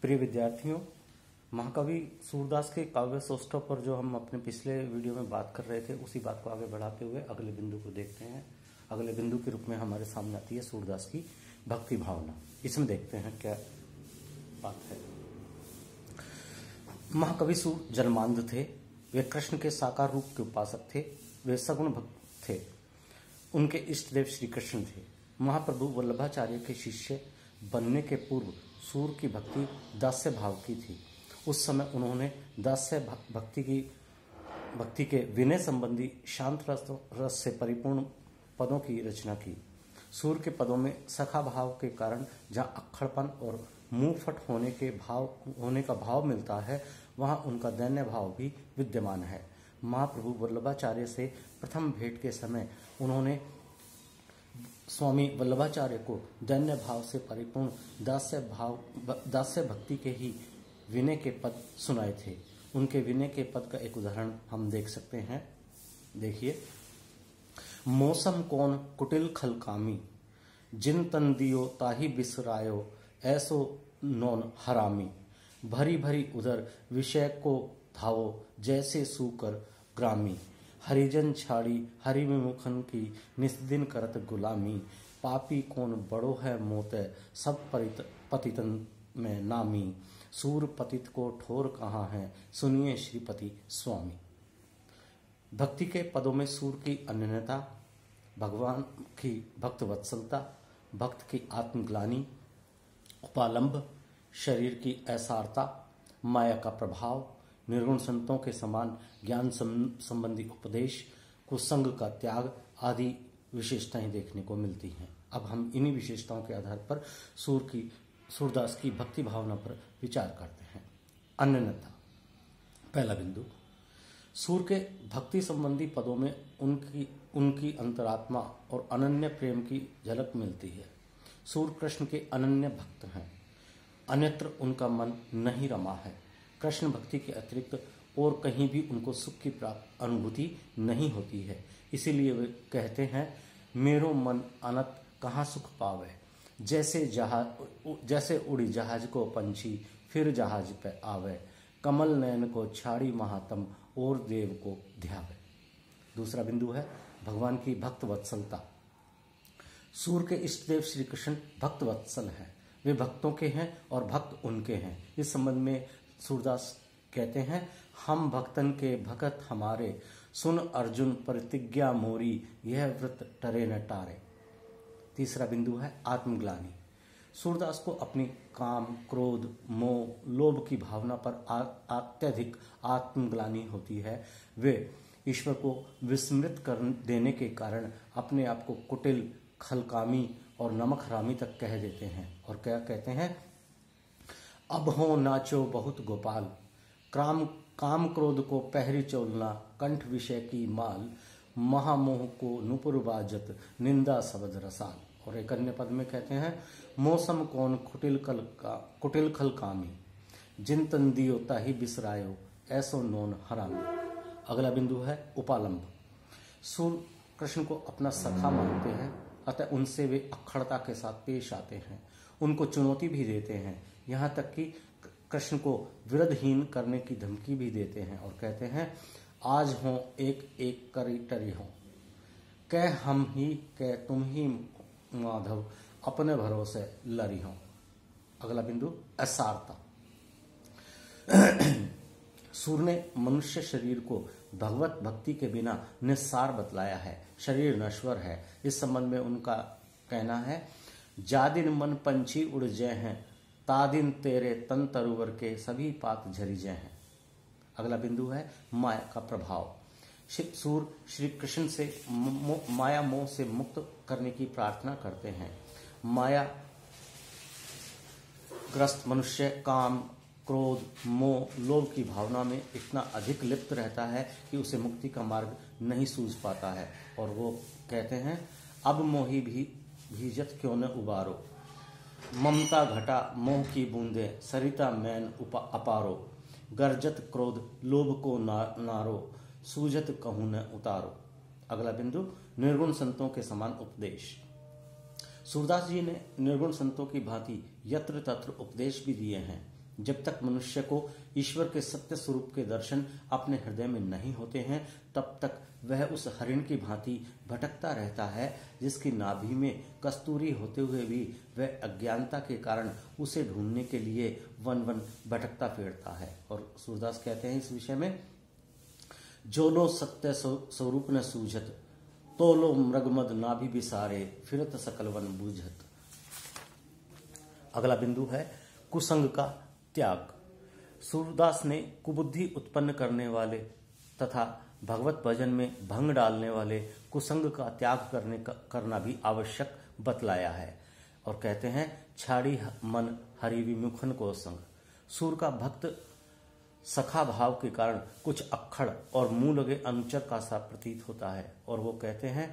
प्रिय विद्यार्थियों, महाकवि सूरदास के काव्य सौष्ठव पर जो हम अपने पिछले वीडियो में बात कर रहे थे, उसी बात को आगे बढ़ाते हुए अगले बिंदु को देखते हैं। अगले बिंदु के रूप में हमारे सामने आती है सूरदास की भक्ति भावना। इसमें देखते हैं क्या बात है। महाकवि सूर जन्मांध थे। वे कृष्ण के साकार रूप के उपासक थे। वे सगुण भक्त थे। उनके इष्ट देव श्री कृष्ण थे। महाप्रभु वल्लभाचार्य के शिष्य बनने के पूर्व सूर की भक्ति दास्य भाव की थी। उस समय उन्होंने दास्य भक्ति के विनय संबंधी शांत रस से परिपूर्ण पदों की रचना की। सूर के पदों में सखा भाव के कारण जहाँ अक्खड़पन और मुंह फट होने का भाव मिलता है, वहाँ उनका दैन्य भाव भी विद्यमान है। महाप्रभु वल्लभाचार्य से प्रथम भेंट के समय उन्होंने स्वामी वल्लभाचार्य को दैन्य भाव से परिपूर्ण दास्य भक्ति के ही विनय के पद सुनाए थे। उनके विनय के पद का एक उदाहरण हम देख सकते हैं। देखिए, मौसम कौन कुटिल खल कामी, जिन तन दियो ताही बिसरायो, ऐसो नौन हरामी, भरी भरी उधर विषय को धावो, जैसे सूकर ग्रामी, हरिजन छाड़ी हरि विमुखन की, निस्दिन करत गुलामी, पापी कौन बड़ो है मोते, सब पतितन में नामी, सूर पतित को ठोर कहाँ है, सुनिए श्रीपति स्वामी। भक्ति के पदों में सूर की अनन्यता, भगवान की भक्त वत्सलता, भक्त की आत्मग्लानि, उपालंब, शरीर की ऐसारता, माया का प्रभाव, निर्गुण संतों के समान ज्ञान संबंधी उपदेश, कुसंग का त्याग आदि विशेषताएं देखने को मिलती हैं। अब हम इन्हीं विशेषताओं के आधार पर सूरदास की भक्ति भावना पर विचार करते हैं। अनन्यता, पहला बिंदु। सूर के भक्ति संबंधी पदों में उनकी अंतरात्मा और अनन्य प्रेम की झलक मिलती है। सूर कृष्ण के अनन्य भक्त हैं। अन्यत्र उनका मन नहीं रमा है। कृष्ण भक्ति के अतिरिक्त और कहीं भी उनको सुख की प्राप्त अनुभूति नहीं होती है। इसीलिए वे कहते हैं, मेरो मन अनत कहाँ सुख पावे, जैसे उड़ी जहाज को पंछी फिर जहाज पे आवे, कमल नयन को छाड़ी महात्म और देव को ध्यावे। दूसरा बिंदु है भगवान की भक्त वत्सलता। सूर के इष्ट देव श्री कृष्ण भक्त वत्सल हैं। वे भक्तों के हैं और भक्त उनके हैं। इस संबंध में सूरदास कहते हैं, हम भक्तन के भगत हमारे, सुन अर्जुन प्रतिज्ञा मोरी, यह व्रत टरे न टारे। तीसरा बिंदु है आत्मग्लानि। सूरदास को अपनी काम, क्रोध, मोह, लोभ की भावना पर अत्यधिक आत्मग्लानि होती है। वे ईश्वर को विस्मृत कर देने के कारण अपने आप को कुटिल, खलकामी और नमक हरामी तक कह देते हैं। और क्या कहते हैं, अब हो नाचो बहुत गोपाल, काम क्रोध को पहरी चोलना, कंठ विषय की माल, महामोह को नुपुर बाजत, निंदा शब्द रसाल। और एक अन्य पद में कहते हैं, मौसम कौन कुटिल खल कामी, जिन तन दियो ताही बिसरायो, ऐसो नोन हरामी। अगला बिंदु है उपालंब। सूर कृष्ण को अपना सखा मानते हैं, अतः उनसे वे अक्खड़ता के साथ पेश आते हैं। उनको चुनौती भी देते हैं, यहाँ तक कि कृष्ण को विरधहीन करने की धमकी भी देते हैं। और कहते हैं, आज हो एक एक करी टरी हो, कह हम ही कह तुम ही माधव, अपने भरोसे लरी हो। अगला बिंदु असारता। सूर ने मनुष्य शरीर को भगवत भक्ति के बिना निस्सार बतलाया है। शरीर नश्वर है। इस संबंध में उनका कहना है, जादिन मन पंछी उड़ जय हैं, तादिन तेरे तन तरुवर के सभी पात झरी जय हैं। अगला बिंदु है माया का प्रभाव। सूर श्री कृष्ण से माया मोह से मुक्त करने की प्रार्थना करते हैं। माया ग्रस्त मनुष्य काम, क्रोध, मोह, लोभ की भावना में इतना अधिक लिप्त रहता है कि उसे मुक्ति का मार्ग नहीं सूझ पाता है। और वो कहते हैं, अब मोही भी भीजत क्यों न उबारो, ममता घटा मोह की बूंदे, सरिता मैन अपारो, गर्जत क्रोध लोभ को नारो, सूझत कहूं न उतारो। अगला बिंदु निर्गुण संतों के समान उपदेश। सूरदास जी ने निर्गुण संतों की भांति यत्र तत्र उपदेश भी दिए हैं। जब तक मनुष्य को ईश्वर के सत्य स्वरूप के दर्शन अपने हृदय में नहीं होते हैं, तब तक वह उस हरिण की भांति भटकता रहता है जिसकी नाभि में कस्तूरी होते हुए भी वह अज्ञानता के कारण उसे ढूंढने के लिए वन वन भटकता फिरता है। और सूरदास कहते हैं इस विषय में, जो लो सत्य स्वरूप न सूझत, तो लो मृगमद नाभि बिसारे, फिरत सकल वन बूझत। अगला बिंदु है कुसंग का त्याग। सूरदास ने कुबुद्धि उत्पन्न करने वाले तथा भगवत भजन में भंग डालने वाले कुसंग का त्याग करना भी आवश्यक बतलाया है। और कहते हैं, छाड़ी मन हरि विमुखन को संग। सूर का भक्त सखा भाव के कारण कुछ अक्खड़ और मुंह लगे अनुचर का सा प्रतीत होता है। और वो कहते हैं,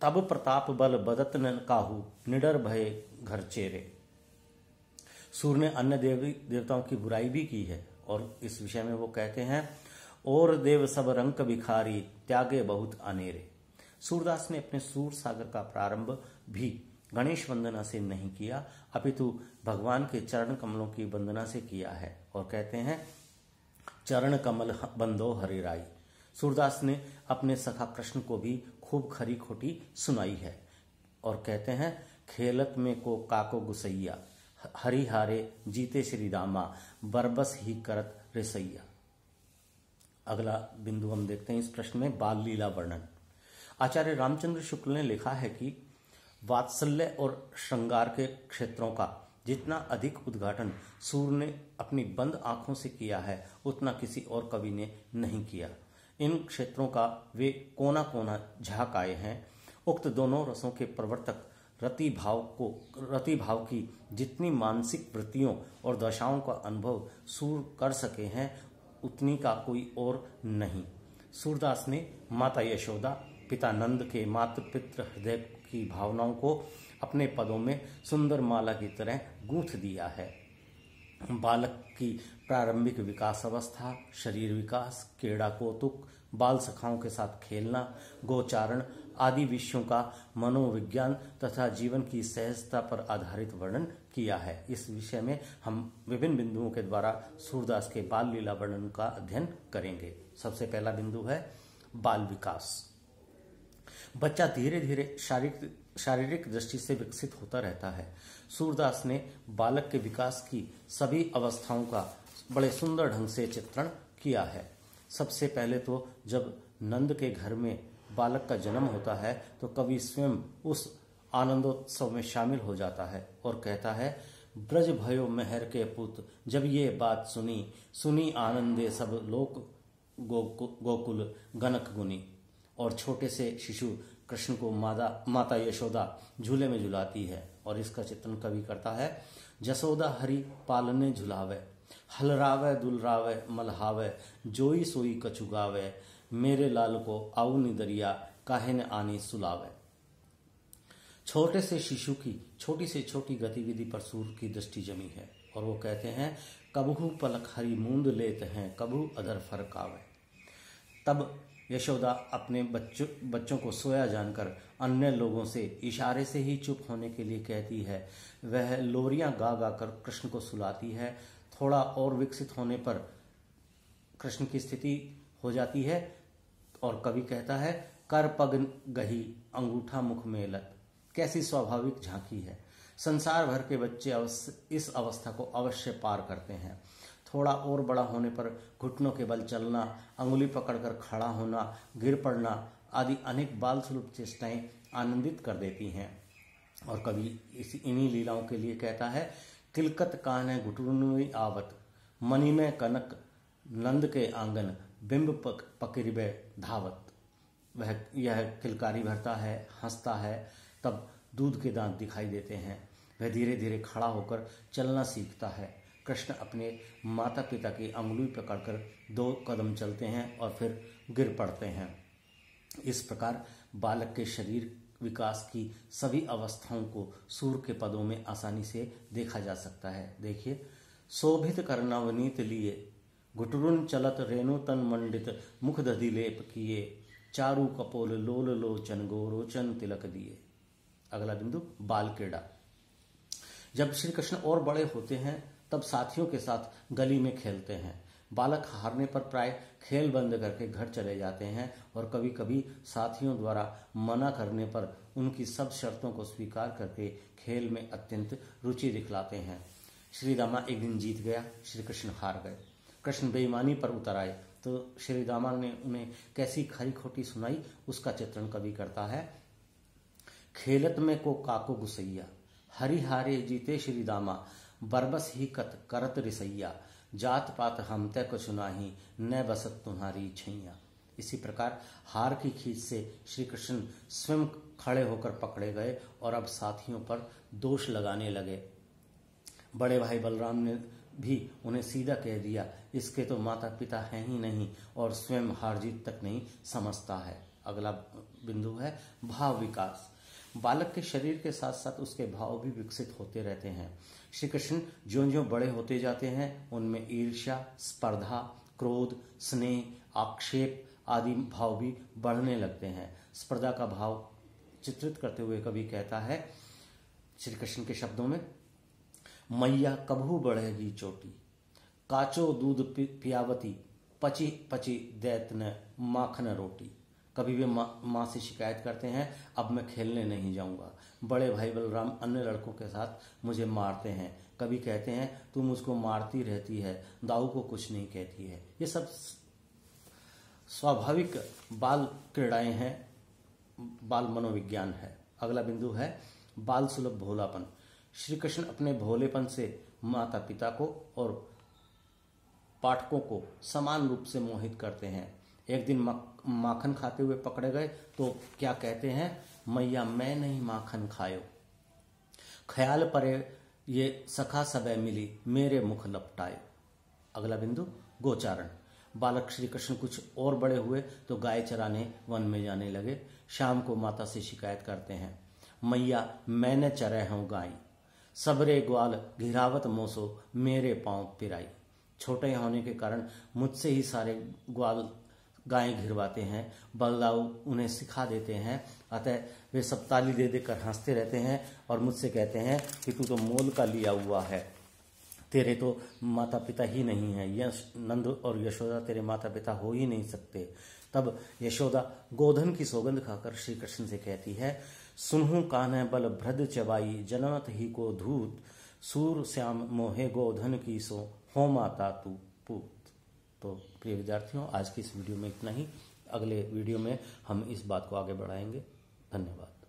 तब प्रताप बल बदत न काहू, निडर भय घर चेरे। सूर ने अन्य देवी देवताओं की बुराई भी की है। और इस विषय में वो कहते हैं, और देव सब रंक भिखारी, त्यागे बहुत अनेरे। सूरदास ने अपने सूर सागर का प्रारंभ भी गणेश वंदना से नहीं किया, अपितु भगवान के चरण कमलों की वंदना से किया है। और कहते हैं, चरण कमल बंदो हरिराई। सूरदास ने अपने सखा कृष्ण को भी खूब खरी खोटी सुनाई है। और कहते हैं, खेलत में को काको गुसैया, हरिहारे जीते श्री रामा, बरबस ही करत रिसैया। अगला बिंदु हम देखते हैं इस प्रश्न में, बाल लीला वर्णन। आचार्य रामचंद्र शुक्ल ने लिखा है कि वात्सल्य और श्रृंगार के क्षेत्रों का जितना अधिक उद्घाटन सूर ने अपनी बंद आंखों से किया है, उतना किसी और कवि ने नहीं किया। इन क्षेत्रों का वे कोना कोना झांक आए हैं। उक्त दोनों रसों के प्रवर्तक रति भाव की जितनी मानसिक वृत्तियों और दशाओं का अनुभव सूर कर सके हैं, उतनी का कोई और नहीं। सूरदास ने माता यशोदा, पिता नंद के मातृ पितृ हृदय की भावनाओं को अपने पदों में सुंदर माला की तरह गूंथ दिया है। बालक की प्रारंभिक विकास अवस्था, शरीर विकास, क्रीड़ा कौतुक, बाल सखाओं के साथ खेलना, गोचारण आदि विषयों का मनोविज्ञान तथा जीवन की सहजता पर आधारित वर्णन किया है। इस विषय में हम विभिन्न बिंदुओं के द्वारा सूरदास के बाल लीला वर्णन का अध्ययन करेंगे। सबसे पहला बिंदु है बाल विकास। बच्चा धीरे धीरे शारीरिक दृष्टि से विकसित होता रहता है। सूरदास ने बालक के विकास की सभी अवस्थाओं का बड़े सुंदर ढंग से चित्रण किया है। सबसे पहले तो जब नंद के घर में बालक का जन्म होता है, तो कवि स्वयं उस आनंदोत्सव में शामिल हो जाता है और कहता है, ब्रज भयो मेहर के पुत, जब ये बात सुनी आनंदे सब लोक गोकुल गनक गुनी। और छोटे से शिशु कृष्ण को माता यशोदा झूले में झुलाती है और इसका चित्रण कवि करता है, जसोदा हरि पालने झुलावे, हलरावे दुलरावे मलहावे, जोई सोई कछुगावे, मेरे लाल को आऊ निदरिया, काहे न आनी सुलावे। छोटे से शिशु की छोटी से छोटी गतिविधि पर सूर की दृष्टि जमी है और वो कहते हैं, कबहू पलक हरी मूंद लेते हैं, कबहू अधर फरकावे। तब यशोदा अपने बच्चों को सोया जानकर अन्य लोगों से इशारे से ही चुप होने के लिए कहती है। वह लोरियां गा गा कर कृष्ण को सुलाती है। थोड़ा और विकसित होने पर कृष्ण की स्थिति हो जाती है और कवि कहता है, कर पग गही अंगूठा मुख मेलत। कैसी स्वाभाविक झांकी है। संसार भर के बच्चे इस अवस्था को अवश्य पार करते हैं। थोड़ा और बड़ा होने पर घुटनों के बल चलना, अंगुली पकड़कर खड़ा होना, गिर पड़ना आदि अनेक बाल स्वरूप चेष्टाएं आनंदित कर देती हैं। और कवि इन्हीं लीलाओं के लिए कहता है, किलकत कान घुटुनुई आवत, मणि में कनक नंद के आंगन, बिंब पकिरबे धावत। यह किलकारी भरता है, हंसता है, तब दूध के दांत दिखाई देते हैं। वह धीरे धीरे खड़ा होकर चलना सीखता है। कृष्ण अपने माता पिता की अंगुली पकड़कर 2 कदम चलते हैं और फिर गिर पड़ते हैं। इस प्रकार बालक के शरीर विकास की सभी अवस्थाओं को सूर के पदों में आसानी से देखा जा सकता है। देखिए, शोभित कर्णवनीत लिए, घुटुरुन चलत रेणु तन मंडित, मुख दधि लेप किए, चारु कपोल लोल लोचन, गोरोचन तिलक दिए। अगला बिंदु बाल क्रीड़ा। जब श्री कृष्ण और बड़े होते हैं तब साथियों के साथ गली में खेलते हैं। बालक हारने पर प्राय खेल बंद करके घर चले जाते हैं और कभी कभी साथियों द्वारा मना करने पर उनकी सब शर्तों को स्वीकार करके खेल में अत्यंत रुचि दिखलाते हैं। श्री दामा एक दिन जीत गया, श्री कृष्ण हार गए। कृष्ण बेईमानी पर उतर आए तो श्री दामा ने उन्हें कैसी खरी खोटी सुनाई, उसका चित्रण कवि करता है। खेलत में को काको गुसैया, हरि हारे जीते श्री दामा, बरबस ही कत करत रिसैया, जात पात हम तय कुछ नाही, न बसत तुम्हारी छैया। इसी प्रकार हार की खींच से श्री कृष्ण स्वयं खड़े होकर पकड़े गए और अब साथियों पर दोष लगाने लगे। बड़े भाई बलराम ने भी उन्हें सीधा कह दिया, इसके तो माता पिता हैं ही नहीं और स्वयं हार जीत तक नहीं समझता है। अगला बिंदु है भाव विकास। बालक के शरीर के साथ साथ उसके भाव भी विकसित होते रहते हैं। श्री कृष्ण ज्यों ज्यों बड़े होते जाते हैं उनमें ईर्ष्या, स्पर्धा, क्रोध, स्नेह, आक्षेप आदि भाव भी बढ़ने लगते हैं। स्पर्धा का भाव चित्रित करते हुए कवि कहता है श्री कृष्ण के शब्दों में, मैया कभू बढ़ेगी चोटी, काचो दूध पियावती, पची पची दैतन माखन रोटी। कभी वे माँ से शिकायत करते हैं, अब मैं खेलने नहीं जाऊंगा। बड़े भाई बलराम अन्य लड़कों के साथ मुझे मारते हैं। कभी कहते हैं तू मुझको मारती रहती है, दाऊ को कुछ नहीं कहती है। ये सब स्वाभाविक बाल क्रीड़ाएं हैं, बाल मनोविज्ञान है। अगला बिंदु है बाल सुलभ भोलापन। श्री कृष्ण अपने भोलेपन से माता पिता को और पाठकों को समान रूप से मोहित करते हैं। एक दिन माखन खाते हुए पकड़े गए तो क्या कहते हैं, मैया मैं नहीं माखन खायो, ख्याल परे ये सखा सबे मिली, मेरे मुख लपटाए। अगला बिंदु गोचारण। बालक श्री कृष्ण कुछ और बड़े हुए तो गाय चराने वन में जाने लगे। शाम को माता से शिकायत करते हैं, मैया मैंने चरे हूं गाय, सबरे ग्वाल घिरावत मोसो, मेरे पांव पिराई। छोटे होने के कारण मुझसे ही सारे ग्वाल गायें घिरवाते हैं। बलदाऊ उन्हें सिखा देते हैं, अतः वे सब ताली दे देकर हंसते रहते हैं और मुझसे कहते हैं कि तू तो मोल का लिया हुआ है, तेरे तो माता पिता ही नहीं है, यश नंद और यशोदा तेरे माता पिता हो ही नहीं सकते। तब यशोदा गोधन की सौगंध खाकर श्री कृष्ण से कहती है, सुनहु कान्ह बल भ्रद चबाई, जनमत ही को धूत, सूर श्याम मोहे गोधन की सो, हो माता तू पूत। तो प्रिय विद्यार्थियों, आज की इस वीडियो में इतना ही। अगले वीडियो में हम इस बात को आगे बढ़ाएंगे। धन्यवाद।